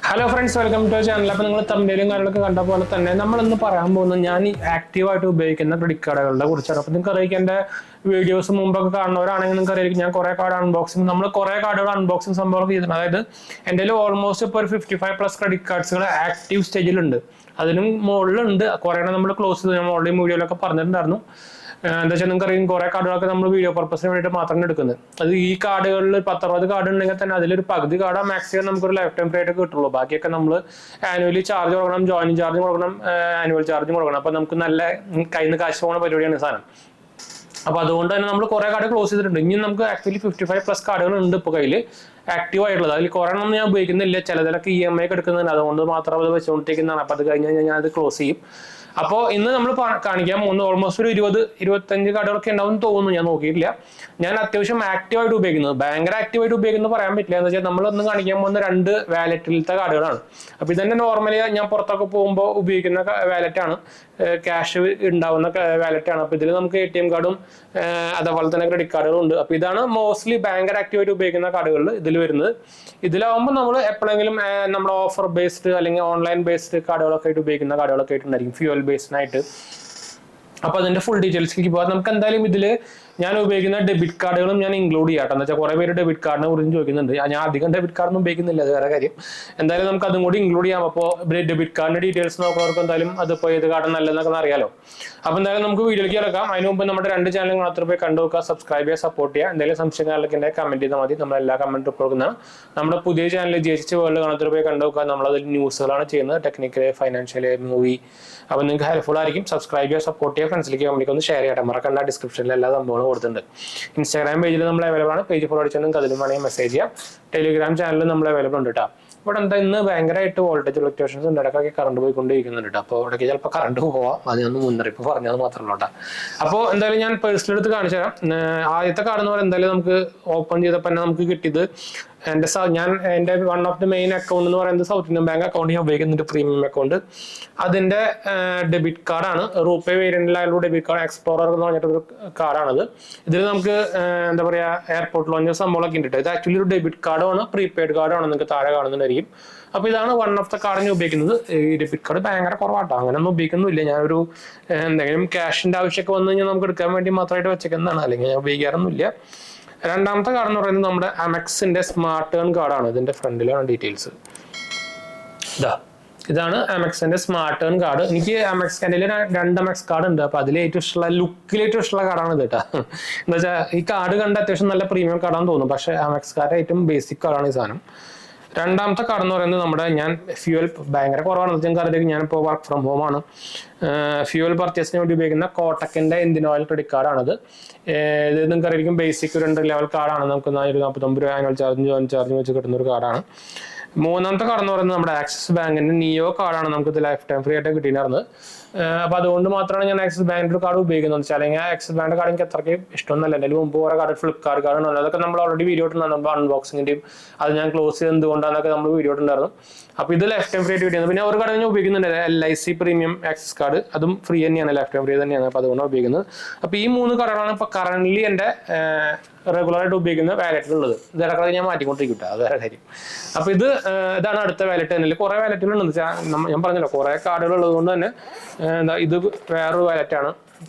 Hello friends, welcome to channel. അപ്പോൾ നിങ്ങൾ തമ്മിലും കാര്യങ്ങളൊക്കെ കണ്ട പോലെ തന്നെ നമ്മളിന്ന് പറയാൻ പോകുന്നത് ഞാൻ ഈ ആക്റ്റീവായിട്ട് ഉപയോഗിക്കുന്ന ക്രെഡിറ്റ് കാർഡുകളുടെ കുറിച്ചാണ്. അപ്പോൾ നിങ്ങൾക്ക് അറിയിക്കും, എൻ്റെ വീഡിയോസ് മുമ്പൊക്കെ കാണുന്നവരാണെങ്കിൽ നിങ്ങൾക്ക് അറിയാം ഞാൻ കുറേ കാർഡ് അൺബോക്സിങ് കുറേ കാർഡുകൾ അൺബോക്സിങ് സംഭവം ചെയ്തിട്ടുണ്ട്. അതായത് എൻ്റെ ഓൾമോസ്റ്റ് ഇപ്പോൾ ഒരു 55+ ക്രെഡിറ്റ് കാർഡ്സുകൾ ആക്റ്റീവ് സ്റ്റേജിലുണ്ട്. അതിനും മുകളിലുണ്ട് കുറേ നമ്മൾ ക്ലോസ് ചെയ്ത് നമ്മൾ ഓൾറെഡി വീഡിയോയിലൊക്കെ പറഞ്ഞിട്ടുണ്ടായിരുന്നു. എന്താ വെച്ചാൽ നിങ്ങൾക്ക് അറിയാം കുറേ കാർഡുകളൊക്കെ നമ്മൾ വീഡിയോ പർപ്പസിന് വേണ്ടിയിട്ട് മാത്രമാണ് എടുക്കുന്നത്. അത് ഈ കാർഡുകളിൽ 10-60 കാർഡ് ഉണ്ടെങ്കിൽ തന്നെ അതിലൊരു പകുതി കാർഡ് മാക്സിമം നമുക്കൊരു ലൈഫ് ടൈം ഫ്രീ ആയിട്ട് കിട്ടുള്ളൂ. ബാക്കിയൊക്കെ നമ്മൾ ആനുവലി ചാർജ് കൊടുക്കണം, ജോയിനിങ് ചാർജ് കൊടുക്കണം, ആനുവൽ ചാർജും കൊടുക്കണം. അപ്പോൾ നമുക്ക് നല്ല കയ്യിൽ നിന്ന് കാശ് പോകുന്ന പരിപാടിയാണ് സാധനം. അപ്പോൾ അതുകൊണ്ട് തന്നെ നമ്മൾ കുറേ കാർഡ് ക്ലോസ് ചെയ്തിട്ടുണ്ട്. ഇനി നമുക്ക് ആക്ച്വലി 55+ കാർഡുകൾ ഉണ്ട് ഇപ്പോൾ കയ്യിൽ ആക്റ്റീവ് ആയിട്ടുള്ളത്. അതിൽ കുറേ ഞാൻ ഉപയോഗിക്കുന്നില്ല, ചിലതിലൊക്കെ EMI ഒക്കെ എടുക്കുന്നുണ്ട്. അതുകൊണ്ട് മാത്രം അത് വെച്ചുകൊണ്ടിരിക്കുന്നതാണ്. അപ്പോൾ അത് കഴിഞ്ഞ് കഴിഞ്ഞാൽ ഞാൻ അത് ക്ലോസ് ചെയ്യും. അപ്പോൾ ഇന്ന് നമ്മൾ കാണിക്കാൻ പോകുന്നത് ഓൾമോസ്റ്റ് ഒരു 20-25 കാർഡുകളൊക്കെ ഉണ്ടാവും തോന്നുന്നു, ഞാൻ നോക്കിയിട്ടില്ല. ഞാൻ അത്യാവശ്യം ആക്റ്റീവായിട്ട് ഉപയോഗിക്കുന്നത്, ഭയങ്കര ആക്റ്റീവായിട്ട് ഉപയോഗിക്കുന്നത് പറയാൻ പറ്റില്ല. എന്ന് വെച്ചാൽ നമ്മളൊന്ന് കാണിക്കാൻ പോകുന്ന 2 വാലറ്റിലത്തെ കാർഡുകളാണ്. അപ്പോൾ ഇതന്നെ നോർമലി ഞാൻ പുറത്തൊക്കെ പോകുമ്പോൾ ഉപയോഗിക്കുന്ന വാലറ്റാണ്, ക്യാഷ് ഉണ്ടാവുന്ന വാലറ്റാണ്. അപ്പോൾ ഇതിൽ നമുക്ക് ATM കാർഡും അതേപോലെ തന്നെ ക്രെഡിറ്റ് കാർഡുകളും ഉണ്ട്. അപ്പോൾ ഇതാണ് മോസ്റ്റ്ലി ഭയങ്കര ആക്റ്റീവായിട്ട് ഉപയോഗിക്കുന്ന കാർഡുകളിൽ ഇതിൽ വരുന്നത്. ഇതിലാവുമ്പോൾ നമ്മൾ എപ്പോഴെങ്കിലും നമ്മൾ ഓഫർ ബേസ്ഡ് അല്ലെങ്കിൽ ഓൺലൈൻ ബേസ്ഡ് കാർഡുകളൊക്കെ ആയിട്ട് ഉപയോഗിക്കുന്ന കാർഡുകളൊക്കെ ആയിട്ടുണ്ടായിരിക്കും, ഫ്യൂവൽ ബേസ്ഡായിട്ട്. അപ്പോൾ അതിന്റെ ഫുൾ ഡീറ്റെയിൽസിലേക്ക് പോകാം. നമുക്ക് എന്തായാലും ഇതിൽ ഞാൻ ഉപയോഗിക്കുന്ന ഡെബിറ്റ് കാർഡുകളും ഞാൻ ഇൻക്ലൂഡ് ചെയ്യാം. എന്ന് വെച്ചാൽ കുറേ പേര് ഡെബിറ്റ് കാർഡിനെ കുറിച്ച് ചോദിക്കുന്നുണ്ട്. ഞാൻ അധികം ഡെബിറ്റ് കാർഡൊന്നും ഉപയോഗിക്കുന്നില്ല, അത് വേറെ കാര്യം. എന്തായാലും നമുക്ക് അതും കൂടി ഇൻക്ലൂഡ് ചെയ്യാം. അപ്പോൾ ഡെബിറ്റ് കാർഡിന്റെ ഡീറ്റെയിൽസ് നോക്കുന്നവർക്ക് എന്തായാലും അതിപ്പോൾ ഏത് കാർഡ് നല്ലതെന്നൊക്കെ അറിയാലോ. അപ്പോൾ എന്തായാലും നമുക്ക് വീഡിയോയിലേക്ക് കിടക്കാം. അതിന് മുമ്പ് നമ്മുടെ 2 ചാനൽ മാത്രം പോയി കണ്ടു നോക്കുക, സബ്സ്ക്രൈബ് ചെയ്യുക, സപ്പോർട്ട് ചെയ്യുക. എന്തെങ്കിലും സംശയങ്ങളിലൊക്കെ ഉണ്ടെങ്കിൽ കമന്റ് ചെയ്താൽ മതി, നമ്മൾ എല്ലാ കമന്റും കൊടുക്കുന്നതാണ്. നമ്മുടെ പുതിയ ചാനൽ GHT വേൾഡ് കാണാത്തവർ പോയി കണ്ടു നോക്കുക. നമ്മളതിൽ ന്യൂസുകളാണ് ചെയ്യുന്നത്, ടെക്നിക്കൽ, ഫൈനാൻഷ്യൽ, മൂവി. അപ്പോൾ നിങ്ങൾക്ക് ഹെൽപ്ഫുൾ ആയിരിക്കും. സബ്സ്ക്രൈബ് ചെയ്യുക, സപ്പോർട്ട് ചെയ്യുക, ഫ്രണ്ട്സിലേക്ക് കമ്പനിക്ക് ഒന്ന് ഷെയർ ചെയ്യട്ടെ. മറക്കണ്ട, ഡിസ്ക്രിപ്ഷനിൽ എല്ലാ സംഭവങ്ങളും കൊടുത്തിട്ടുണ്ട്. ഇൻസ്റ്റാഗ്രാം പേജിൽ നമ്മൾ അവൈലബിൾ ആണ്, പേജ് ഫോളോ അടിച്ചാൽ നിങ്ങൾക്ക് അതിലും വേണമെങ്കിൽ മെസ്സേജ് ചെയ്യാം. ടെലിഗ്രാം ചാനലിൽ നമ്മൾ അവൈലബിൾ ഉണ്ട് കേട്ടോ. ഇവിടെ എന്താ ഇന്ന് ഭയങ്കരമായിട്ട് വോൾട്ടേജ് ഫ്ലക്ച്വേഷൻസ് ഉണ്ട്, ഇടയ്ക്കൊക്കെ കറണ്ട് പോയിക്കൊണ്ടിരിക്കുന്നുണ്ട് കേട്ടോ. അപ്പോൾ ഇടയ്ക്ക് ചിലപ്പോൾ കറണ്ട് പോവാം, അതിനൊന്ന് മുന്നറിയിപ്പ് പറഞ്ഞത് മാത്രമല്ല കേട്ടോ. അപ്പോൾ എന്തായാലും ഞാൻ പേഴ്സണൽ എടുത്ത് കാണിച്ചു തരാം. ആദ്യത്തെ കാർഡ് എന്ന് പറയുന്നത് എന്തായാലും നമുക്ക് ഓപ്പൺ ചെയ്തപ്പോൾ തന്നെ നമുക്ക് കിട്ടിയത് എൻ്റെ one of the main account എന്ന് പറയുന്നത് സൗത്ത് ഇന്ത്യൻ ബാങ്ക് അക്കൗണ്ട് ഞാൻ ഉപയോഗിക്കുന്നുണ്ട്, പ്രീമിയം അക്കൗണ്ട്. അതിന്റെ ഡെബിറ്റ് കാർഡാണ്, റൂപേ വേരിയന്റിലായുള്ള ഡെബിറ്റ് കാർഡ്, എക്സ്പ്ലോറർ എന്ന് പറഞ്ഞിട്ടൊരു കാർഡാണത്. ഇതിൽ നമുക്ക് എന്താ പറയുക എയർപോർട്ട് ലോഞ്ച് സംഭവങ്ങളൊക്കെ ഉണ്ട്. ഇത് ആക്ച്വലി ഒരു ഡെബിറ്റ് കാർഡാണ്, പ്രീപെയ്ഡ് കാർഡാണ്, നിങ്ങൾക്ക് താഴെ കാണുന്നുണ്ടായിരിക്കും. അപ്പോൾ ഇതാണ് വൺ ഓഫ് ദ കാർഡ് ഞാൻ ഉപയോഗിക്കുന്നത്. ഈ ഡെബിറ്റ് കാർഡ് ഭയങ്കര കുറവാട്ടോ, അങ്ങനെയൊന്നും ഉപയോഗിക്കുന്നില്ല. ഞാനൊരു എന്തെങ്കിലും ക്യാഷിന്റെ ആവശ്യമൊക്കെ വന്നു കഴിഞ്ഞാൽ നമുക്ക് എടുക്കാൻ വേണ്ടി മാത്രമായിട്ട് വെച്ചേക്കുന്നതാണ്, അല്ലെങ്കിൽ ഞാൻ ഉപയോഗിക്കാറൊന്നുമില്ല. രണ്ടാമത്തെ കാർഡ് എന്ന് പറയുന്നത് നമ്മുടെ അമെക്സിന്റെ സ്മാർട്ട് ഏൺ കാർഡാണ്. ഇതിന്റെ ഫ്രണ്ടിലാണ് ഡീറ്റെയിൽസ്. ഇതാണ് അമെക്സിന്റെ സ്മാർട്ട് ഏൺ കാർഡ്. എനിക്ക് എൻ്റെ 2 അമെക്സ് കാർഡ് ഉണ്ട്. അപ്പൊ അതിൽ ഏറ്റവും ഇഷ്ടമുള്ള, ലുക്കിൽ ഏറ്റവും ഇഷ്ടമുള്ള കാർഡാണ് ഇത് കേട്ടോ. എന്താ വെച്ചാൽ ഈ കാർഡ് കണ്ട അത്യാവശ്യം നല്ല പ്രീമിയം കാർഡാണെന്ന് തോന്നും, പക്ഷെ അമെക്സ് കാർഡ് ഏറ്റവും ബേസിക് കാർഡാണ് ഈ സാധനം. രണ്ടാമത്തെ കാർഡ് എന്ന് പറയുന്നത് നമ്മുടെ, ഞാൻ ഫ്യൂവൽ ഭയങ്കര കുറവാണ് നിങ്ങൾക്ക്, ഞാനിപ്പോൾ വർക്ക് ഫ്രം ഹോം ആണ്. ഫ്യൂവൽ പർച്ചേസിന് വേണ്ടി ഉപയോഗിക്കുന്ന കോട്ടക്കിന്റെ ഇന്ത്യൻ ഓയിൽ ക്രെഡിറ്റ് കാർഡാണിത്. ഇത് നിങ്ങൾക്ക് അറിയാം ബേസിക് 2 ലെവൽ കാർഡാണ്. നമുക്ക് 49 രൂപ ആനുവൽ ചാർജും ജോയിൻ ചാർജും വെച്ച് കിട്ടുന്ന ഒരു കാർഡാണ്. മൂന്നാമത്തെ കാർഡ് എന്ന് പറയുന്നത് നമ്മുടെ ആക്സിസ് ബാങ്കിന്റെ നിയോ കാർഡാണ്. നമുക്ക് ഇത് ലൈഫ് ടൈം ഫ്രീ ആയിട്ട് കിട്ടിയിരുന്നത്. അപ്പൊ അതുകൊണ്ട് മാത്രമാണ് ഞാൻ ആക്സിസ് ബാങ്കിന്റെ കാർഡ് ഉപയോഗിക്കുന്നത്. വെച്ചാൽ അല്ലെങ്കിൽ ആക്സിസ് ബാങ്കിന്റെ കാർഡ് എനിക്ക് അത്രയ്ക്ക് ഇഷ്ടമൊന്നുമല്ല. എൻ്റെ മുമ്പ് കുറെ കാർഡ് ഫ്ലിപ്കാർട്ട് കാർഡ്, അതൊക്കെ നമ്മൾ ഓൾറെഡി വീഡിയോ ഇട്ടുണ്ടായിരുന്നു, അൺബോക്സിന്റെയും അത് ഞാൻ ക്ലോസ് ചെയ്ത് എന്തുകൊണ്ടാന്നൊക്കെ നമ്മൾ വീഡിയോ ഇട്ടുണ്ടായിരുന്നു. അപ്പൊ ഇത് ലൈഫ് ടൈം ഫ്രീ ആയിട്ട് കിട്ടിയത്. പിന്നെ ഒരു കാർഡ് ഞാൻ ഉപയോഗിക്കുന്നുണ്ട്, LIC പ്രീമിയം ആക്സിസ് കാർഡ്, അതും ഫ്രീ തന്നെയാണ്, ലൈഫ് ടൈം ഫ്രീ തന്നെയാണ്. അപ്പൊ അതുകൊണ്ടാണ് ഉപയോഗിക്കുന്നത്. അപ്പൊ ഈ 3 കാർഡുകളാണ് ഇപ്പൊ കറന്റ്ലി എൻ്റെ റെഗുലർ ആയിട്ട് ഉപയോഗിക്കുന്ന വാലറ്റിലുള്ളത്. ഇത് ഇടയ്ക്കിടെ ഞാൻ മാറ്റിക്കൊണ്ടിരിക്കും, അത് വേറെ കാര്യം. അപ്പൊ ഇതാണ് അടുത്ത വാലറ്റ്. തന്നെ കുറെ വാലറ്റുകളുണ്ട്, ഞാൻ പറഞ്ഞല്ലോ കുറെ കാർഡുകൾ ഉള്ളത് കൊണ്ട് തന്നെ ഇത് വേറൊരു വാലറ്റാണ്,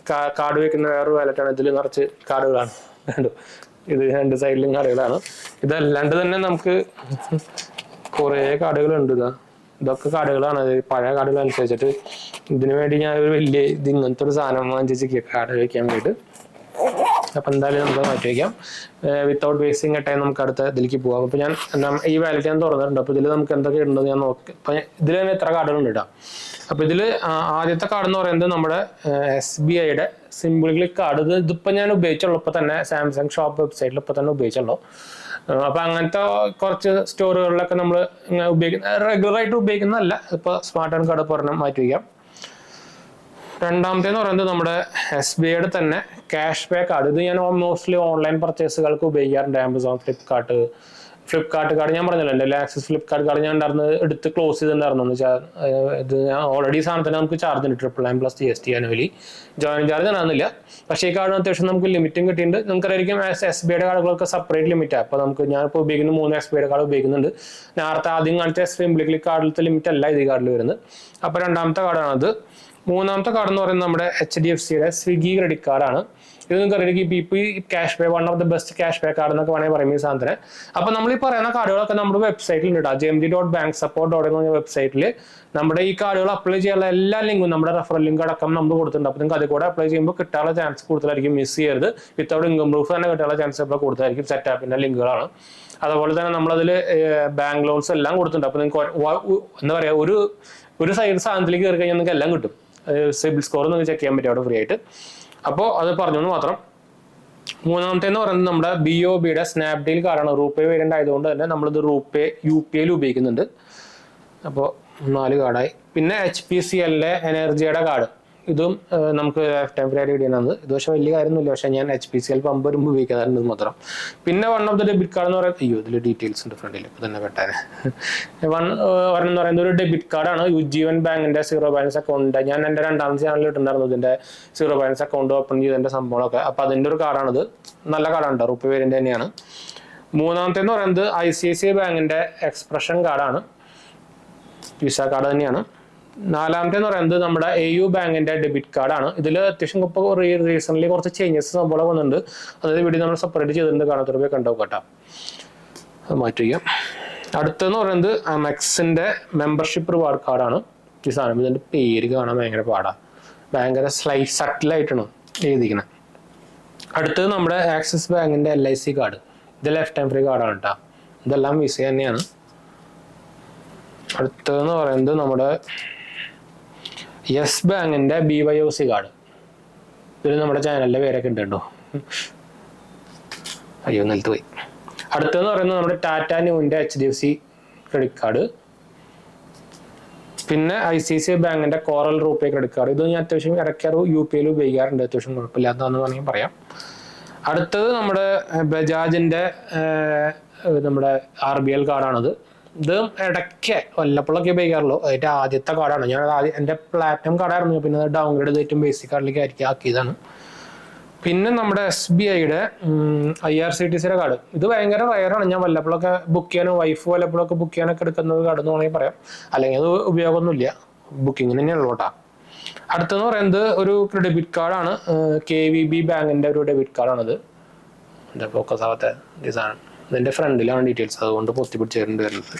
കാർഡ് വെക്കുന്ന വേറൊരു വാലറ്റാണ്. ഇതിൽ നിറച്ച് കാർഡുകളാണ്, ഇത് 2 സൈഡിലും കാർഡുകളാണ്. ഇതല്ലാണ്ട് തന്നെ നമുക്ക് കുറെ കാർഡുകളുണ്ട്. ഇതൊക്കെ കാർഡുകളാണ്, പഴയ കാർഡുകൾ അനുസരിച്ചിട്ട്. ഇതിനു വേണ്ടി ഞാൻ ഒരു വലിയ ഇങ്ങനത്തെ ഒരു സാധനം വാങ്ങിച്ച് കാർഡ് വയ്ക്കാൻ വേണ്ടിയിട്ട്. അപ്പൊ എന്തായാലും നമുക്ക് മാറ്റി വയ്ക്കാം. വിത്തൗട്ട് വേസ്റ്റിംഗ് ടൈം നമുക്ക് അടുത്ത ഇതിലേക്ക് പോകാം. അപ്പൊ ഞാൻ ഈ വാലറ്റ് ഞാൻ തുറന്നിട്ടുണ്ട്. അപ്പൊ ഇതിൽ നമുക്ക് എന്തൊക്കെ ഉണ്ടെന്ന് ഞാൻ നോക്കി. അപ്പൊ ഇതിൽ തന്നെ എത്ര കാർഡുകളുണ്ട് കേട്ടോ. അപ്പൊ ഇതിൽ ആദ്യത്തെ കാർഡ് എന്ന് പറയുന്നത് നമ്മുടെ SBIയുടെ സിമ്പിൾ ക്ലിക്ക് കാർഡ്. ഇതിപ്പോ ഞാൻ ഉപയോഗിച്ചുള്ളൂ, ഇപ്പൊ തന്നെ സാംസങ് ഷോപ്പ് വെബ്സൈറ്റിൽ ഇപ്പൊ തന്നെ ഉപയോഗിച്ചുള്ളൂ. അപ്പൊ അങ്ങനത്തെ കുറച്ച് സ്റ്റോറുകളിലൊക്കെ നമ്മൾ ഉപയോഗിക്കുന്ന, റെഗുലർ ആയിട്ട് ഉപയോഗിക്കുന്നതല്ല. ഇപ്പൊ സ്മാർട്ട് ഏൺ കാർഡ് പറഞ്ഞാൽ മാറ്റി വയ്ക്കാം. രണ്ടാമത്തേന്ന് പറയുന്നത് നമ്മുടെ SBIയുടെ തന്നെ ക്യാഷ് ബാക്ക് കാർഡ്. ഇത് ഞാൻ മോസ്റ്റ്ലി ഓൺലൈൻ പർച്ചേസുകൾക്ക് ഉപയോഗിക്കാറുണ്ട്. ആമസോൺ, ഫ്ലിപ്കാർട്ട്, ഫ്ലിപ്കാർട്ട് കാർഡ് ഞാൻ പറഞ്ഞല്ലോ, എൻ്റെ ആക്സിസ് ഫ്ലിപ്കാർട്ട് കാർഡ് ഞാൻ എടുത്ത് ക്ലോസ് ചെയ്തിട്ടുണ്ടായിരുന്നു എന്ന് വെച്ചാൽ ഇത് ഞാൻ ഓൾറെഡി സാധനത്തിന് നമുക്ക് ചാർജ് ഉണ്ട് $999+ GST ജോയിനിങ് ചാർജ് കാണുന്നില്ല. പക്ഷേ ഈ കാർഡിന് അത്യാവശ്യം നമുക്ക് ലിമിറ്റും കിട്ടിയിട്ടുണ്ട്. നമുക്കറിയാം SBI കാർഡുകൾക്ക് സെപ്പറേറ്റ് ലിമിറ്റാണ്. അപ്പോൾ നമുക്ക് ഞാനിപ്പോൾ ഉപയോഗിക്കുന്ന 3 SBI കാർഡ് ഉപയോഗിക്കുന്നുണ്ട്. നേരത്തെ ആദ്യം കാണിച്ച സിംപ്ലി കാർഡിലത്തെ ലിമിറ്റ് അല്ല ഇത് കാർഡിൽ വരുന്നത്. അപ്പോൾ രണ്ടാമത്തെ കാർഡാണത്. മൂന്നാമത്തെ കാർഡ് എന്ന് പറയുന്നത് നമ്മുടെ HDFCയുടെ സ്വിഗ്ഗി ക്രെഡിറ്റ് കാർഡാണ്. ഇത് നിങ്ങൾക്ക് അറിയാം BP cash pay one of the best cash pay card എന്നൊക്കെ വേണമെങ്കിൽ പറയും ഈ സാധനത്തിന്. അപ്പോൾ നമ്മൾ ഈ പറയുന്ന കാർഡുകളൊക്കെ നമ്മുടെ വെബ്സൈറ്റിൽ ഉണ്ട്. jmg.banksupport.in എന്ന വെബ്സൈറ്റിൽ നമ്മുടെ ഈ കാർഡുകൾ അപ്ലൈ ചെയ്യാനുള്ള എല്ലാ ലിങ്കും നമ്മുടെ റെഫറൽ ലിങ്ക് അടക്കം നമ്മൾ കൊടുത്തിട്ടുണ്ട്. അപ്പോൾ നിങ്ങൾക്ക് അതിൽ കൂടെ അപ്ലൈ ചെയ്യുമ്പോൾ കിട്ടാനുള്ള ചാൻസ് കൂടുതലായിരിക്കും. മിസ് ചെയ്യരുത്. വിത്തൗട്ട് ഇൻകം പ്രൂഫ് തന്നെ കിട്ടാനുള്ള ചാൻസ് ഇപ്പോൾ കൂടുതലായിരിക്കും. സെറ്റാപ്പിൻ്റെ ലിങ്കുകളാണ്. അതുപോലെ തന്നെ നമ്മളതിൽ ബാങ്ക് ലോൺസ് എല്ലാം കൊടുത്തിട്ടുണ്ട്. അപ്പോൾ നിങ്ങൾക്ക് എന്താ പറയുക, ഒരു സൈഡ് സാധനത്തിലേക്ക് കയറി കഴിഞ്ഞാൽ നിങ്ങൾക്ക് എല്ലാം കിട്ടും. സിബിൽ സ്കോർ നിങ്ങൾക്ക് ചെക്ക് ചെയ്യാൻ പറ്റും അവിടെ ഫ്രീ ആയിട്ട്. അപ്പോൾ അത് പറഞ്ഞെന്ന് മാത്രം. മൂന്നാമത്തെ എന്ന് പറയുന്നത് നമ്മുടെ BOBയുടെ സ്നാപ്ഡീൽ കാർഡാണ്. റൂപേ വേരിയന്റ് ആയതുകൊണ്ട് തന്നെ നമ്മളിത് UPIയിൽ ഉപയോഗിക്കുന്നുണ്ട്. അപ്പോൾ 4 കാർഡായി. പിന്നെ HPCLന്റെ എനർജിയുടെ കാർഡ്, ഇതും നമുക്ക് ടെമ്പററി ഇടുന്നത്. ഇത് പക്ഷേ വലിയ കാര്യമൊന്നുമില്ല. പക്ഷേ ഞാൻ HPCL പമ്പ് വരുമ്പോൾ ഉപയോഗിക്കാറുണ്ട് മാത്രം. പിന്നെ one of the debit card എന്ന് പറയുന്നത്, ഇതിൽ ഡീറ്റെയിൽസ് ഉണ്ട് ഫ്രണ്ടിൽ, ഇപ്പോൾ തന്നെ പെട്ടാനെ. ഒരെണ്ണം എന്ന് പറയുന്നത് ഒരു ഡെബിറ്റ് കാർഡാണ്. യുജീവൻ ബാങ്കിന്റെ 0 ബാലൻസ് അക്കൗണ്ട്. ഞാൻ എൻ്റെ രണ്ടാമത്തെ ചാനലിൽ ഇട്ടുണ്ടായിരുന്നു ഇതിന്റെ 0 ബാലൻസ് അക്കൗണ്ട് ഓപ്പൺ ചെയ്തതിന്റെ സംഭവങ്ങളൊക്കെ. അപ്പോൾ അതിൻ്റെ ഒരു കാർഡാണിത്. നല്ല കാർഡാണ്, റുപ്പി വേരിയന്റ് തന്നെയാണ്. മൂന്നാമത്തെ എന്ന് പറയുന്നത് ICICI ബാങ്കിന്റെ എക്സ്പ്രഷൻ കാർഡാണ്. വിസ കാർഡ് തന്നെയാണ്. നാലാമത്തെ എന്ന് പറയുന്നത് നമ്മുടെ AU ബാങ്കിന്റെ ഡെബിറ്റ് കാർഡാണ്. ഇതിൽ അത്യാവശ്യം ഇപ്പോൾ റീസെന്റ് കുറച്ച് ചേഞ്ചസ് സംഭവം വന്നിട്ടുണ്ട്. അതായത് വീഡിയോ നമ്മൾ സെപ്പറേറ്റ് ചെയ്തിട്ടുണ്ട്, കാണാത്ത രൂപ കണ്ടോ കേട്ടോ. അത് മാറ്റി വയ്ക്കാം. അടുത്തെന്ന് പറയുന്നത് അമെക്സിന്റെ മെമ്പർഷിപ്പ് റിവാർഡ് കാർഡാണ്. ഈ സാധനം ഇതിന്റെ പേര് കാണാൻ ഭയങ്കര പാടാണ്, ഭയങ്കര സട്ടിലായിട്ടാണ് എഴുതിക്കുന്നത്. അടുത്തത് നമ്മുടെ ആക്സിസ് ബാങ്കിന്റെ LIC കാർഡ്. ഇത് ലൈഫ് ടൈം ഫ്രീ കാർഡാണ് കേട്ടോ. ഇതെല്ലാം വിസ തന്നെയാണ്. അടുത്തതെന്ന് പറയുന്നത് നമ്മുടെ യെസ് ബാങ്കിന്റെ BYOC കാർഡ്. ഇതിൽ നമ്മുടെ ചാനലിന്റെ പേരൊക്കെ ഉണ്ട് കേട്ടോ. അയ്യോ നിലത്ത് പോയി. അടുത്തതെന്ന് പറയുന്നത് നമ്മുടെ ടാറ്റ ന്യൂവിന്റെ HDFC ക്രെഡിറ്റ് കാർഡ്. പിന്നെ ICICI ബാങ്കിന്റെ കോറൽ റൂപേ ക്രെഡിറ്റ് കാർഡ്. ഇത് ഞാൻ അത്യാവശ്യം ഇടയ്ക്കാറ് UPIയിൽ ഉപയോഗിക്കാറുണ്ട്. അത്യാവശ്യം കുഴപ്പമില്ലാത്തതെന്ന് വേണമെങ്കിൽ പറയാം. അടുത്തത് നമ്മുടെ ബജാജിന്റെ നമ്മുടെ RBL കാർഡാണത്. ഇത് ഇടയ്ക്ക് വല്ലപ്പോഴൊക്കെ ഉപയോഗിക്കാറുള്ളൂ. അതിൻ്റെ ആദ്യത്തെ കാർഡാണ്. ഞാൻ എൻ്റെ പ്ലാറ്റിനം കാർഡായിരുന്നു, പിന്നെ അത് ഡൗൺഗ്രേഡ് ചെയ്ത് ഏറ്റവും ബേസിക് കാർഡിലേക്ക് ആക്കിയതാണ്. പിന്നെ നമ്മുടെ SBIയുടെ IRCTCയുടെ കാർഡ്. ഇത് ഭയങ്കര റയറാണ്. ഞാൻ വല്ലപ്പോഴൊക്കെ ബുക്ക് ചെയ്യാനും വൈഫ് വല്ലപ്പോഴൊക്കെ ബുക്ക് ചെയ്യാനൊക്കെ എടുക്കുന്നത് കാർഡ് എന്ന് വേണമെങ്കിൽ പറയാം. അല്ലെങ്കിൽ അത് ഉപയോഗമൊന്നുമില്ല, ബുക്കിങ്ങിന് തന്നെയാണ് കേട്ടോ. അടുത്തെന്ന് പറയുന്നത് ഒരു ഡെബിറ്റ് കാർഡാണ്. KVB ബാങ്കിന്റെ ഒരു ഡെബിറ്റ് കാർഡാണിത്. എൻ്റെ ഫോക്കസ് ആവാത്ത ഡിസൈൻ, ഇതിന്റെ ഫ്രണ്ടിലാണ് ഡീറ്റെയിൽസ്, അതുകൊണ്ട് പൊത്തി പിടിച്ചിട്ടുണ്ട് വരുന്നത്.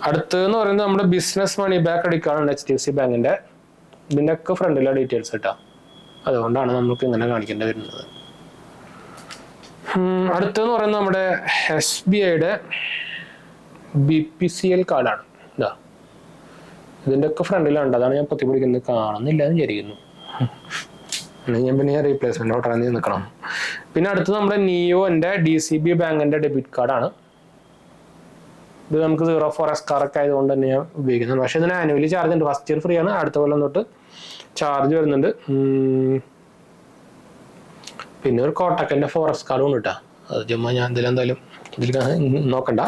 അടുത്തതെന്ന് പറയുന്നത് നമ്മുടെ ബിസിനസ് മണി ബാക്ക് ക്രെഡിറ്റ് കാർഡാണ് HDFC ബാങ്കിന്റെ. ഇതിന്റെ ഒക്കെ ഫ്രണ്ടിലാണ് ഡീറ്റെയിൽസ് കിട്ടാം, അതുകൊണ്ടാണ് നമുക്ക് ഇങ്ങനെ കാണിക്കേണ്ടി വരുന്നത്. അടുത്തതെന്ന് പറയുന്നത് നമ്മുടെ SBIയുടെ BPCL കാർഡാണ്. ഇതാ ഇതിന്റെ ഒക്കെ ഫ്രണ്ടിലാണ്, അതാണ് ഞാൻ പൊത്തി പിടിക്കുന്നത്. കാണുന്നില്ല എന്ന് വിചാരിക്കുന്നു. ഞാൻ പിന്നെ റീപ്ലേസ്മെന്റ് ഓർഡർ നിൽക്കണം. പിന്നെ അടുത്തത് നമ്മുടെ നിയോന്റെ DCB ബാങ്കിന്റെ ഡെബിറ്റ് കാർഡാണ്. ഇത് നമുക്ക് 04 കാറൊക്കെ ആയതുകൊണ്ട് തന്നെ ഞാൻ ഉപയോഗിക്കുന്നത്. പക്ഷെ ഇതിന് ആനുവലി ചാർജ് ഉണ്ട്. ഫസ്റ്റ് ഇയർ ഫ്രീ ആണ്, അടുത്ത കൊല്ലം തൊട്ട് ചാർജ് വരുന്നുണ്ട്. പിന്നെ ഒരു കോട്ടക്കന്റെ ഫോറസ്റ്റ് കാർഡും ഉണ്ട് കേട്ടോ. അത് ചുമ്മാ ഞാൻ എന്തായാലും ഇതിൽ നോക്കണ്ട.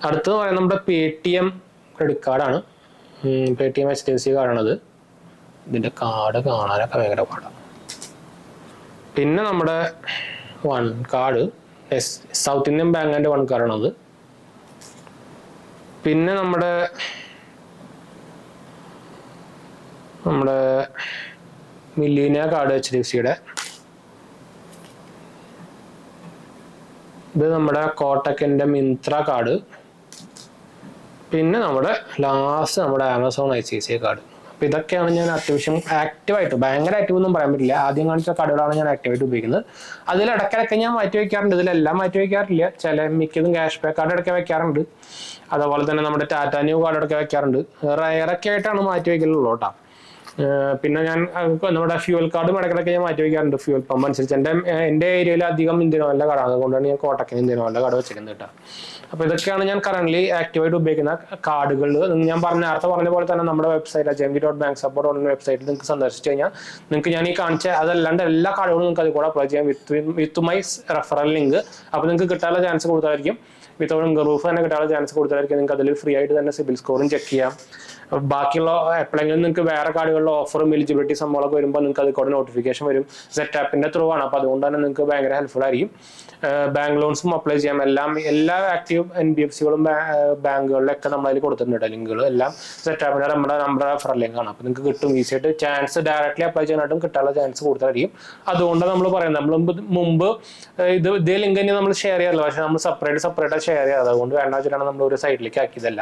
അടുത്തത് പറയുന്നത് നമ്മുടെ Paytm ക്രെഡിറ്റ് കാർഡാണ്. Paytm HDFC കാർഡാണത്. ഇതിന്റെ കാർഡ് കാണാനൊക്കെ ഭയങ്കര പാടാണ്. പിന്നെ നമ്മുടെ വൺ കാർഡ് സൗത്ത് ഇന്ത്യൻ ബാങ്കിന്റെ വൺ കാർഡാണത്. പിന്നെ നമ്മുടെ മില്ലീനിയ കാർഡ് HDFCയുടെ. ഇത് നമ്മുടെ കോട്ടക്കിന്റെ മിന്ത്ര കാർഡ്. പിന്നെ നമ്മുടെ ലാസ്റ്റ് നമ്മുടെ ആമസോൺ ICICI കാർഡ്. അപ്പോൾ ഇതൊക്കെയാണ് ഞാൻ അത്യാവശ്യം ആക്റ്റീവായിട്ട്, ഭയങ്കര ആക്റ്റീവ് ഒന്നും പറയാൻ പറ്റില്ല, ആദ്യം കാണിച്ച കാർഡുകളാണ് ഞാൻ ആക്റ്റീവായിട്ട് ഉപയോഗിക്കുന്നത്. അതിൽ ഇടയ്ക്കിടയ്ക്ക് ഞാൻ മാറ്റി വയ്ക്കാറുണ്ട്. ഇതിലെല്ലാം മാറ്റി വയ്ക്കാറില്ല. മിക്കതും ക്യാഷ് ബാക്ക് കാർഡ് ഇടയ്ക്ക് വെക്കാറുണ്ട്. അതുപോലെ തന്നെ നമ്മുടെ ടാറ്റ ന്യൂ കാർഡ് ഇടയ്ക്ക് വെക്കാറുണ്ട്. റയറൊക്കെ ആയിട്ടാണ് മാറ്റി വയ്ക്കലുള്ളൂ കേട്ടോ. പിന്നെ ഞാൻ നമ്മുടെ ഫ്യൂൽ കാർഡും ഇടയ്ക്കിടയ്ക്ക് ഞാൻ മാറ്റി വയ്ക്കാറുണ്ട്, ഫ്യൂൽ പമ്പ് അനുസരിച്ച്. എൻ്റെ ഏരിയയിൽ അധികം ഇന്ത്യൻ ഓയിലിൻ്റെ കാർഡാണ്, അതുകൊണ്ടാണ് ഞാൻ കോട്ടക്കിന് ഇന്ത്യൻ ഓയിലിൻ്റെ കാർഡ് വെച്ചിരിക്കുന്നത് കേട്ടോ. അപ്പോൾ ഇതൊക്കെയാണ് ഞാൻ കറന്റ് ആക്റ്റീവായിട്ട് ഉപയോഗിക്കുന്ന കാർഡുകൾ. ഞാൻ നേരത്തെ പറഞ്ഞ പോലെ തന്നെ നമ്മുടെ വെബ്സൈറ്റ് jmg.banksupport.in വെബ്സൈറ്റിൽ നിങ്ങൾക്ക് സന്ദർശിച്ചു കഴിഞ്ഞാൽ നിങ്ങൾക്ക് ഞാൻ ഈ കാണിച്ച അതല്ലാണ്ട് എല്ലാ കാർഡുകളും നിങ്ങൾക്ക് അതിൽ കൂടെ അപ്ലൈ ചെയ്യാം വിത്ത് മൈ റെഫറൽ ലിങ്ക്. അപ്പോൾ നിങ്ങൾക്ക് കിട്ടാനുള്ള ചാൻസ് കൂടുതലായിരിക്കും. വിത്തൗട്ട് ഇൻകം പ്രൂഫ് തന്നെ കിട്ടാനുള്ള ചാൻസ് കൂടുതലായിരിക്കും. നിങ്ങൾക്ക് അതിൽ ഫ്രീ ആയിട്ട് തന്നെ സിബിൽ സ്കോറും ചെക്ക് ചെയ്യാം. ബാക്കിയുള്ള എപ്പോഴെങ്കിലും നിങ്ങൾക്ക് വേറെ കാർഡുകളിലെ ഓഫറും എലിജിബിലിറ്റി സംഭവങ്ങളൊക്കെ വരുമ്പോൾ നിങ്ങൾക്ക് അതിൽ കൂടെ നോട്ടിഫിക്കേഷൻ വരും. സെറ്റ് ആപ്പിന്റെ ത്രൂ ആണ്. അപ്പോൾ അതുകൊണ്ട് തന്നെ നിങ്ങൾക്ക് ഭയങ്കര ഹെൽപ്ഫുൾ ആയിരിക്കും. ബാങ്ക് ലോൺസും അപ്ലൈ ചെയ്യാം. എല്ലാ ആക്റ്റീവ് NBFCകളും ബാങ്കുകളിലൊക്കെ നമ്മളതിൽ കൊടുത്തിട്ടുണ്ട് ലിങ്കുകൾ. എല്ലാം സെറ്റ് ആപ്പിന്റെ നമ്മുടെ റെഫറൽ ലിങ്ക് ആണ്. അപ്പോൾ നിങ്ങൾക്ക് കിട്ടും ഈസി ആയിട്ട്. ചാൻസ് ഡയറക്റ്റ്ലി അപ്ലൈ ചെയ്യാനായിട്ടും കിട്ടാനുള്ള ചാൻസ് കൂടുതലായിരിക്കും. അതുകൊണ്ട് നമ്മൾ പറയുന്നത് നമ്മൾ മുമ്പ് ഇതേ ലിങ്ക് തന്നെ നമ്മൾ ഷെയർ ചെയ്യാറില്ല. പക്ഷേ നമ്മൾ സെപ്പറേറ്റ് ഷെയർ ചെയ്യാറ്. അതുകൊണ്ട് വേണ്ട വെച്ചിട്ടാണ് നമ്മൾ ഒരു സൈഡിലേക്ക് ആക്കിയതല്ല.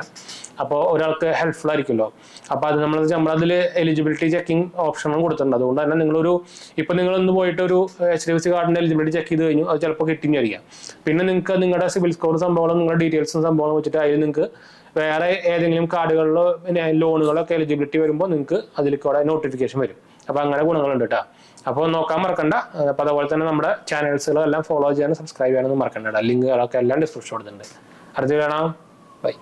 അപ്പോൾ ഒരാൾക്ക് ഹെൽപ്ഫുൾ ആയിരിക്കുമല്ലോ. അപ്പോൾ അത് നമ്മളതിൽ എലിജിബിലിറ്റി ചെക്കിംഗ് ഓപ്ഷനും കൊടുത്തിട്ടുണ്ട്. അതുകൊണ്ട് തന്നെ ഇപ്പം നിങ്ങളൊന്ന് പോയിട്ട് ഒരു HDFC കാർഡിന്റെ എലിജിബിലിറ്റി ചെക്ക് ചെയ്ത് കഴിഞ്ഞു, അത് ചിലപ്പോൾ കിട്ടിഞ്ഞായിരിക്കാം. പിന്നെ നിങ്ങൾക്ക് നിങ്ങളുടെ സിബിൽ സ്കോർ സംഭവങ്ങളും നിങ്ങളുടെ ഡീറ്റെയിൽസും സംഭവങ്ങളും വെച്ചിട്ട് അതിൽ നിങ്ങൾക്ക് വേറെ ഏതെങ്കിലും കാർഡുകളിലോ ലോണുകളൊക്കെ എലിജിബിലിറ്റി വരുമ്പോൾ നിങ്ങൾക്ക് അതിൽ കൂടെ നോട്ടിഫിക്കേഷൻ വരും. അപ്പോൾ അങ്ങനെ ഗുണങ്ങളുണ്ട് കേട്ടോ. അപ്പോൾ നോക്കാൻ മറക്കണ്ട. അപ്പോൾ അതുപോലെ തന്നെ നമ്മുടെ ചാനൽസുകളെല്ലാം ഫോളോ ചെയ്യാനും സബ്സ്ക്രൈബ് ചെയ്യാനൊന്നും മറക്കണ്ട. ലിങ്കുകളൊക്കെ എല്ലാം ഡിസ്ക്രിപ്ഷൻ കൊടുത്തിട്ടുണ്ട്. അടുത്ത കാണാം. ബൈ.